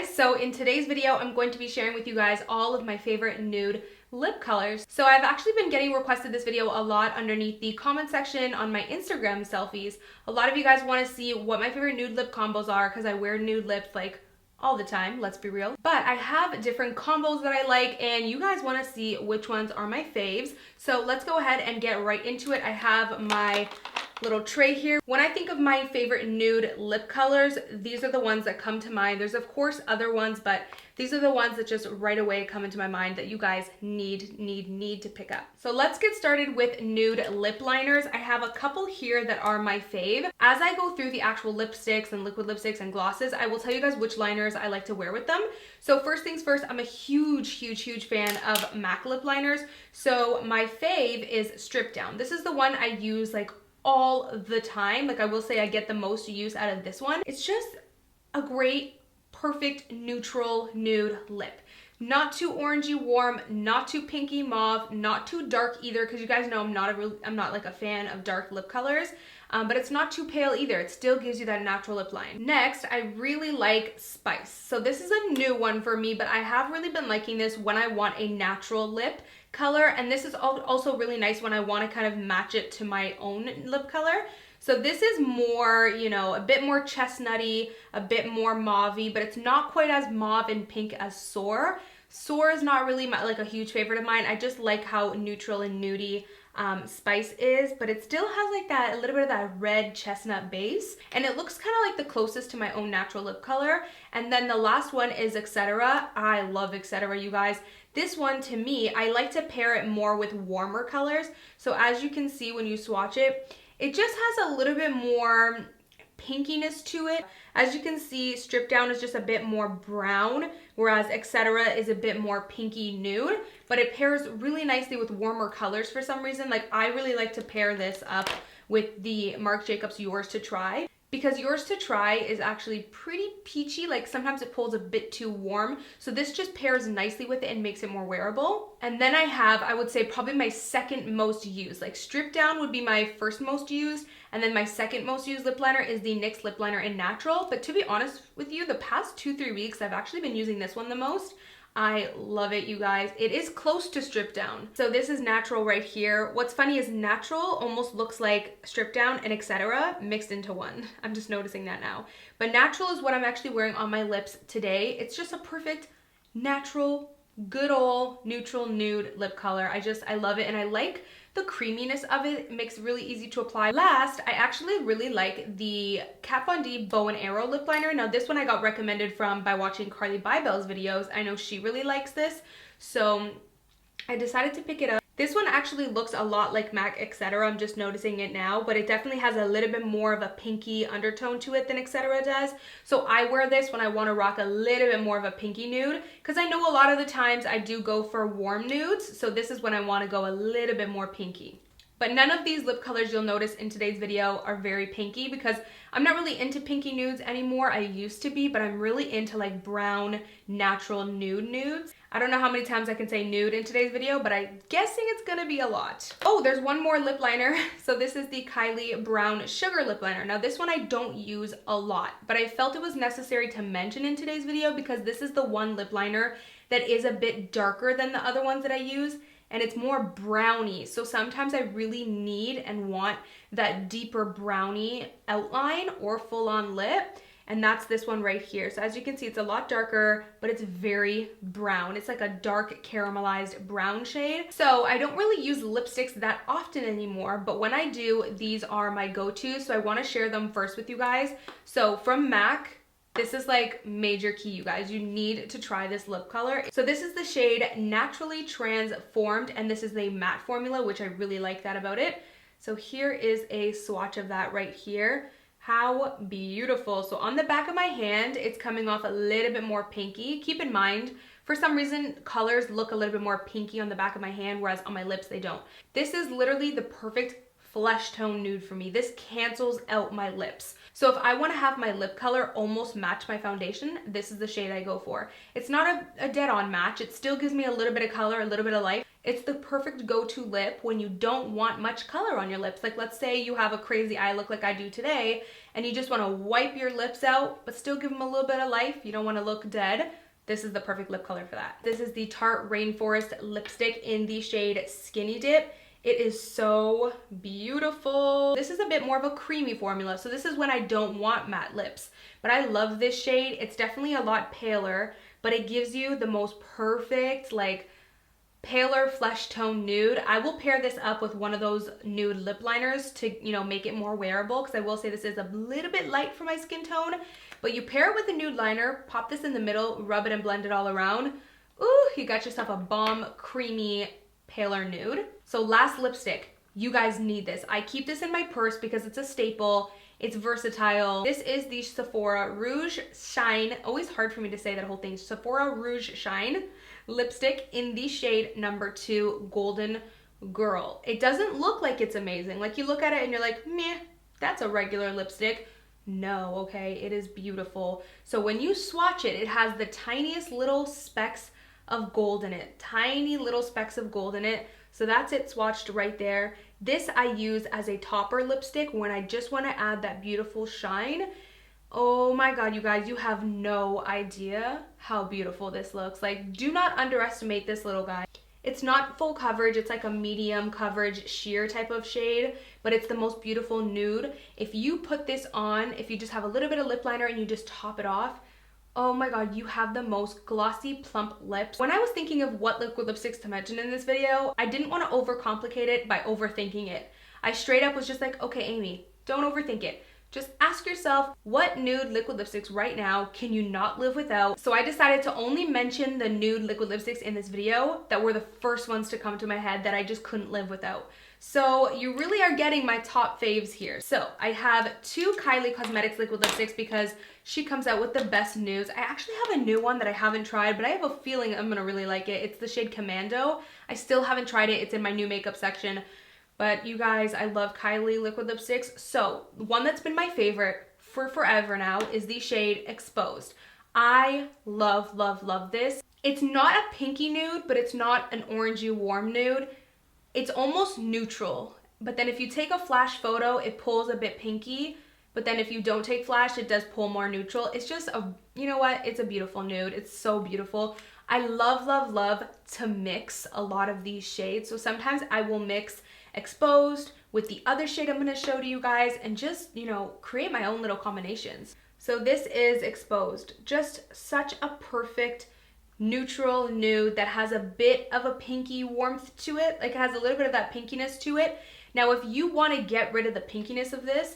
guys, so in today's video I'm going to be sharing with you guys all of my favorite nude lip colors. So I've actually been getting requested this video a lot underneath the comment section on my Instagram selfies. A lot of you guys want to see what my favorite nude lip combos are because I wear nude lips like all the time, let's be real. But I have different combos that I like and you guys want to see which ones are my faves. So let's go ahead and get right into it. I have my little tray here. When I think of my favorite nude lip colors, these are the ones that come to mind. There's of course other ones, but these are the ones that just right away come into my mind that you guys need to pick up. So let's get started with nude lip liners. I have a couple here that are my fave. As I go through the actual lipsticks and liquid lipsticks and glosses, I will tell you guys which liners I like to wear with them. So first things first, I'm a huge fan of MAC lip liners. So my fave is Strip Down. This is the one I use like all the time. Like I will say I get the most use out of this one. It's just a great, perfect, neutral nude lip. Not too orangey warm, not too pinky mauve, not too dark either, because you guys know I'm not like a fan of dark lip colors. But it's not too pale either. It still gives you that natural lip line. Next, I really like Spice. So this is a new one for me, but I have really been liking this when I want a natural lip color. And this is also really nice when I want to kind of match it to my own lip color. So this is more, you know, a bit more chestnutty, a bit more mauve-y, but it's not quite as mauve and pink as Soar. Soar is not really like a huge favorite of mine. I just like how neutral and nudie Spice is, but it still has like that, a little bit of that red chestnut base, and it looks kind of like the closest to my own natural lip color. And then the last one is Etc. I love Etc, you guys. This one, to me, I like to pair it more with warmer colors. So as you can see when you swatch it, it just has a little bit more pinkiness to it. As you can see, Strip Down is just a bit more brown, whereas Etc is a bit more pinky nude, but it pairs really nicely with warmer colors for some reason. Like I really like to pair this up with the Marc Jacobs Yours to Try, because Yours to Try is actually pretty peachy. Like sometimes it pulls a bit too warm. So this just pairs nicely with it and makes it more wearable. And then I have, I would say probably my second most used, like Strip Down would be my first most used. And then my second most used lip liner is the NYX lip liner in Natural. But to be honest with you, the past 2-3 weeks, I've actually been using this one the most. I love it, you guys. It is close to Strip Down. So this is Natural right here. What's funny is Natural almost looks like Strip Down and Etc mixed into one. I'm just noticing that now. But Natural is what I'm actually wearing on my lips today. It's just a perfect natural, good old neutral nude lip color. I love it, and I like the creaminess of it. It makes it really easy to apply. Last, I actually really like the Kat Von D Bow and Arrow lip liner. Now this one I got recommended by watching Carly Bybel's videos. I know she really likes this, so I decided to pick it up. This one actually looks a lot like MAC Etc. I'm just noticing it now, but it definitely has a little bit more of a pinky undertone to it than Etc does. So I wear this when I want to rock a little bit more of a pinky nude, because I know a lot of the times I do go for warm nudes. So this is when I want to go a little bit more pinky. But none of these lip colors you'll notice in today's video are very pinky, because I'm not really into pinky nudes anymore. I used to be, but I'm really into like brown, natural nudes. I don't know how many times I can say nude in today's video, but I'm guessing it's gonna be a lot. Oh, there's one more lip liner. So this is the Kylie Brown Sugar Lip Liner. Now this one I don't use a lot, but I felt it was necessary to mention in today's video because this is the one lip liner that is a bit darker than the other ones that I use, and it's more brownie. So sometimes I really need and want that deeper brownie outline or full-on lip, and that's this one right here. So as you can see, it's a lot darker, but it's very brown. It's like a dark caramelized brown shade. So I don't really use lipsticks that often anymore, but when I do, these are my go-to. So I wanna share them first with you guys. So from MAC, this is like major key, you guys. You need to try this lip color. So this is the shade Naturally Transformed, and this is the matte formula, which I really like that about it. So here is a swatch of that right here. How beautiful. So on the back of my hand, it's coming off a little bit more pinky. Keep in mind, for some reason, colors look a little bit more pinky on the back of my hand, whereas on my lips, they don't. This is literally the perfect flesh tone nude for me. This cancels out my lips. So if I want to have my lip color almost match my foundation, this is the shade I go for. It's not a dead-on match. It still gives me a little bit of color, a little bit of life. It's the perfect go-to lip when you don't want much color on your lips. Like let's say you have a crazy eye look like I do today and you just want to wipe your lips out but still give them a little bit of life. You don't want to look dead. This is the perfect lip color for that. This is the Tarte Rainforest lipstick in the shade Skinny Dip. It is so beautiful. This is a bit more of a creamy formula, so this is when I don't want matte lips. But I love this shade. It's definitely a lot paler, but it gives you the most perfect, like, paler flesh tone nude. I will pair this up with one of those nude lip liners to, you know, make it more wearable, because I will say this is a little bit light for my skin tone. But you pair it with a nude liner, pop this in the middle, rub it and blend it all around. Ooh, you got yourself a bomb, creamy, paler nude. So last lipstick, you guys need this. I keep this in my purse because it's a staple. It's versatile. This is the Sephora Rouge Shine. Always hard for me to say that whole thing. Sephora Rouge Shine lipstick in the shade number 2, Golden Girl. It doesn't look like it's amazing. Like you look at it and you're like, meh, that's a regular lipstick. No, okay, it is beautiful. So when you swatch it, it has the tiniest little specks of gold in it. Tiny little specks of gold in it. So that's it swatched right there. This I use as a topper lipstick when I just want to add that beautiful shine. Oh my god, you guys, you have no idea how beautiful this looks. Like, do not underestimate this little guy. It's not full coverage, it's like a medium coverage sheer type of shade, but it's the most beautiful nude. If you put this on, if you just have a little bit of lip liner and you just top it off, oh my god, you have the most glossy, plump lips. When I was thinking of what liquid lipsticks to mention in this video, I didn't want to overcomplicate it by overthinking it. I straight up was just like, okay, Amy, don't overthink it. Just ask yourself, what nude liquid lipsticks right now can you not live without? So I decided to only mention the nude liquid lipsticks in this video that were the first ones to come to my head that I just couldn't live without. So you really are getting my top faves here. So I have 2 Kylie Cosmetics liquid lipsticks because she comes out with the best nudes. I actually have a new one that I haven't tried, but I have a feeling I'm gonna really like it. It's the shade Commando. I still haven't tried it. It's in my new makeup section. But you guys, I love Kylie liquid lipsticks. So one that's been my favorite for forever now is the shade Exposed. I love, love, love this. It's not a pinky nude, but it's not an orangey warm nude. It's almost neutral. But then if you take a flash photo, it pulls a bit pinky. But then if you don't take flash, it does pull more neutral. It's just a, you know what? It's a beautiful nude. It's so beautiful. I love, love, love to mix a lot of these shades. So sometimes I will mix Exposed with the other shade I'm going to show to you guys and just, you know, create my own little combinations. So this is Exposed. Just such a perfect neutral nude that has a bit of a pinky warmth to it. Like it has a little bit of that pinkiness to it. Now, if you want to get rid of the pinkiness of this,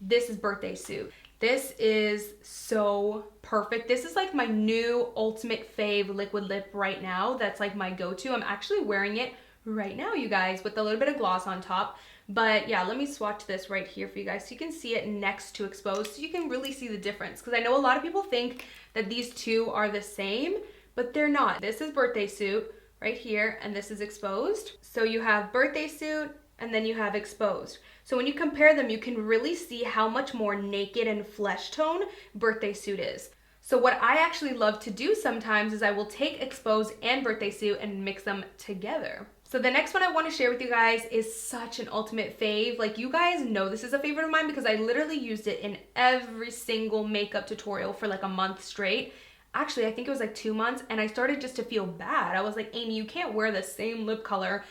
this is Birthday Suit. This is so perfect. This is like my new ultimate fave liquid lip right now. That's like my go-to. I'm actually wearing it right now, you guys, with a little bit of gloss on top. But yeah, let me swatch this right here for you guys so you can see it next to Exposed, so you can really see the difference. Because I know a lot of people think that these two are the same, but they're not. This is Birthday Suit right here, and this is Exposed. So you have Birthday Suit, and then you have Exposed. So when you compare them, you can really see how much more naked and flesh tone Birthday Suit is. So what I actually love to do sometimes is I will take Exposed and Birthday Suit and mix them together. So the next one I want to share with you guys is such an ultimate fave. Like, you guys know this is a favorite of mine because I literally used it in every single makeup tutorial for like a month straight. Actually, I think it was like 2 months, and I started just to feel bad. I was like, Amy, you can't wear the same lip color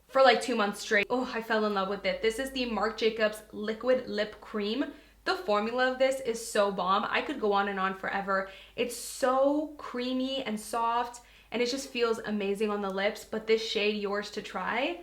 for like 2 months straight. Oh, I fell in love with it. This is the Marc Jacobs Liquid Lip Cream. The formula of this is so bomb. I could go on and on forever. It's so creamy and soft, and it just feels amazing on the lips. But this shade, Yours to Try,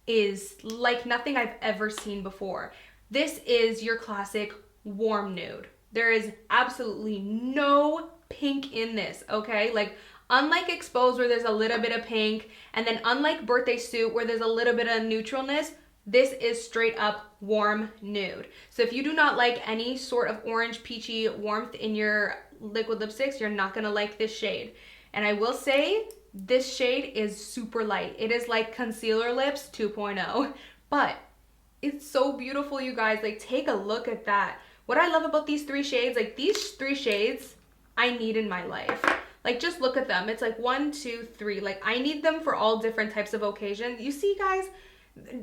is like nothing I've ever seen before. This is your classic warm nude. There is absolutely no pink in this, okay? Like, unlike Exposed where there's a little bit of pink, and then unlike Birthday Suit where there's a little bit of neutralness, this is straight up warm nude. So if you do not like any sort of orange peachy warmth in your liquid lipsticks, you're not gonna like this shade. And I will say, this shade is super light. It is like concealer lips 2.0, but it's so beautiful, you guys. Like, take a look at that. What I love about these 3 shades, like these 3 shades I need in my life. Like, just look at them. It's like 1, 2, 3. Like, I need them for all different types of occasions. You see, guys,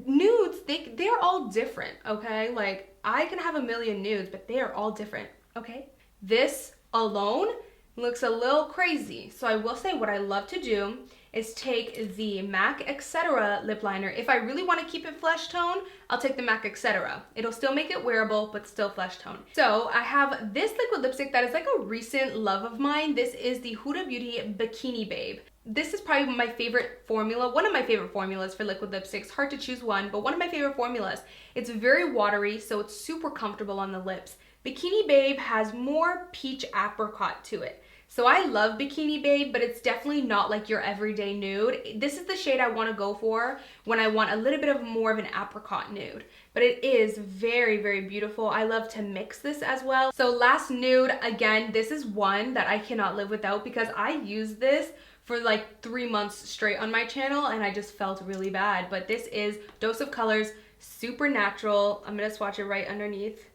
nudes, they're all different, okay? Like, I can have a million nudes, but they are all different, okay? This alone looks a little crazy. So I will say what I love to do is take the MAC Etc. lip liner. If I really want to keep it flesh tone, I'll take the MAC Etc. It'll still make it wearable, but still flesh tone. So I have this liquid lipstick that is like a recent love of mine. This is the Huda Beauty Bikini Babe. This is probably my favorite formula, one of my favorite formulas for liquid lipsticks. Hard to choose one, but one of my favorite formulas. It's very watery, so it's super comfortable on the lips. Bikini Babe has more peach apricot to it. So I love Bikini Babe, but it's definitely not like your everyday nude. This is the shade I want to go for when I want a little bit of more of an apricot nude. But it is very, very beautiful. I love to mix this as well. So last nude, again, this is one that I cannot live without because I use this for like 3 months straight on my channel and I just felt really bad. But this is Dose of Colors Supernatural. I'm gonna swatch it right underneath.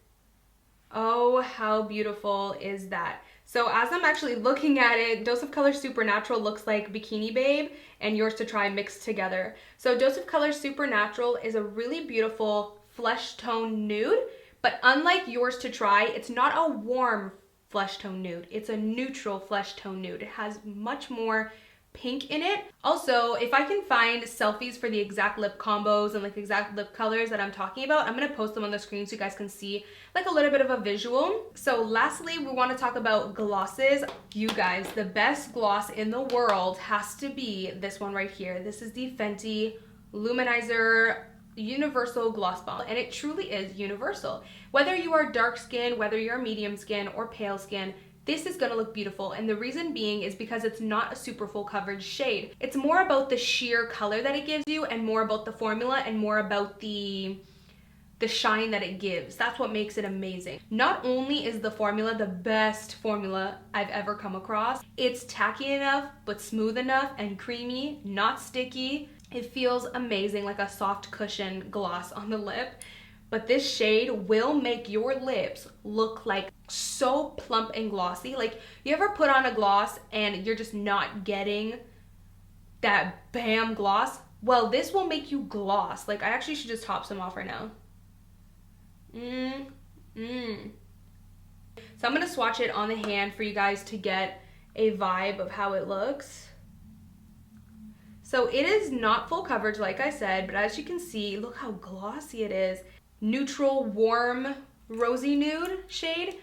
Oh, how beautiful is that? So as I'm actually looking at it, Dose of Color Supernatural looks like Bikini Babe and Yours to Try mixed together. So Dose of Color Supernatural is a really beautiful flesh tone nude, but unlike Yours to Try, it's not a warm flesh tone nude. It's a neutral flesh tone nude. It has much more pink in it. Also, if I can find selfies for the exact lip combos and like exact lip colors that I'm talking about, I'm gonna post them on the screen so you guys can see like a little bit of a visual. So lastly, we want to talk about glosses. You guys, the best gloss in the world has to be this one right here. This is the Fenty Luminizer Universal Gloss Bomb, and it truly is universal. Whether you are dark skin, whether you're medium skin or pale skin, this is gonna look beautiful, and the reason being is because it's not a super full coverage shade. It's more about the sheer color that it gives you and more about the formula and more about the shine that it gives. That's what makes it amazing. Not only is the formula the best formula I've ever come across, it's tacky enough but smooth enough and creamy, not sticky. It feels amazing, like a soft cushion gloss on the lip. But this shade will make your lips look like so plump and glossy. Like, you ever put on a gloss and you're just not getting that bam gloss? Well, this will make you gloss. Like, I actually should just top some off right now. So I'm gonna swatch it on the hand for you guys to get a vibe of how it looks. So it is not full coverage, like I said, but as you can see, look how glossy it is. Neutral, warm, rosy nude shade.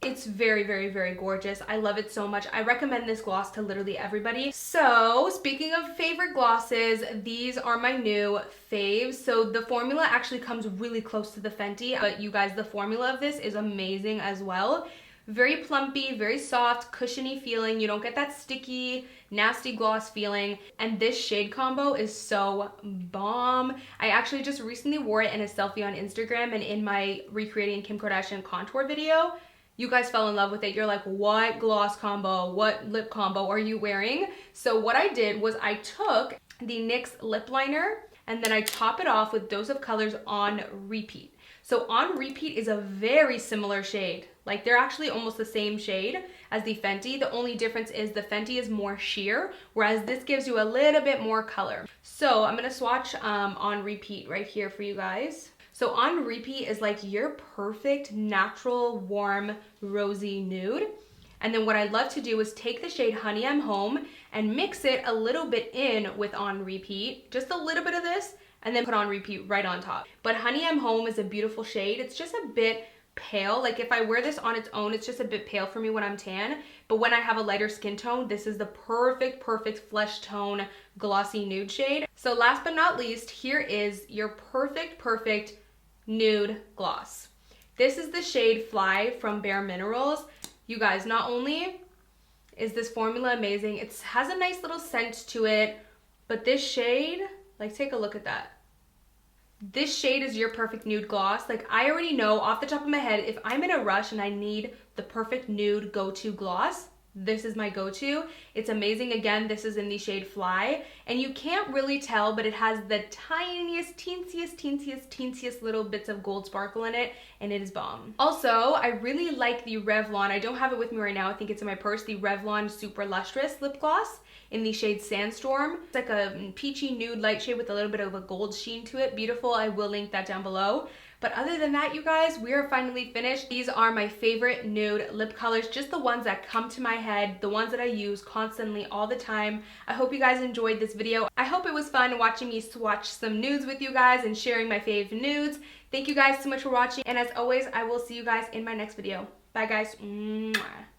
It's very, very, very gorgeous. I love it so much. I recommend this gloss to literally everybody. So speaking of favorite glosses, these are my new faves. So the formula actually comes really close to the Fenty, but you guys, the formula of this is amazing as well. Very plumpy, very soft, cushiony feeling. You don't get that sticky, nasty gloss feeling. And this shade combo is so bomb. I actually just recently wore it in a selfie on Instagram and in my recreating Kim Kardashian contour video. You guys fell in love with it. You're like, what gloss combo, what lip combo are you wearing? So what I did was I took the NYX lip liner and then I top it off with Dose of Colors On Repeat. So On Repeat is a very similar shade. Like, they're actually almost the same shade as the Fenty. The only difference is the Fenty is more sheer, whereas this gives you a little bit more color. So I'm gonna swatch On Repeat right here for you guys. So On Repeat is like your perfect natural, warm, rosy nude. And then what I love to do is take the shade Honey I'm Home and mix it a little bit in with On Repeat, just a little bit of this, and then put On Repeat right on top. But Honey I'm Home is a beautiful shade. It's just a bit pale. Like, if I wear this on its own, it's just a bit pale for me when I'm tan. But when I have a lighter skin tone, this is the perfect, perfect flesh tone glossy nude shade. So last but not least, here is your perfect, perfect nude gloss. This is the shade Fly from Bare Minerals. You guys, not only is this formula amazing, it has a nice little scent to it, but this shade, like, take a look at that. This shade is your perfect nude gloss. Like, I already know off the top of my head, if I'm in a rush and I need the perfect nude go-to gloss, this is my go-to. It's amazing. Again, this is in the shade Fly, and you can't really tell, but it has the tiniest, teensиest little bits of gold sparkle in it, and it is bomb. Also, I really like the Revlon, I don't have it with me right now, I think it's in my purse, the Revlon Super Lustrous lip gloss in the shade Sandstorm. It's like a peachy nude light shade with a little bit of a gold sheen to it. Beautiful. I will link that down below. But other than that, you guys, we are finally finished. These are my favorite nude lip colors, just the ones that come to my head, the ones that I use constantly all the time. I hope you guys enjoyed this video. I hope it was fun watching me swatch some nudes with you guys and sharing my fave nudes. Thank you guys so much for watching, and as always, I will see you guys in my next video. Bye guys. Mwah.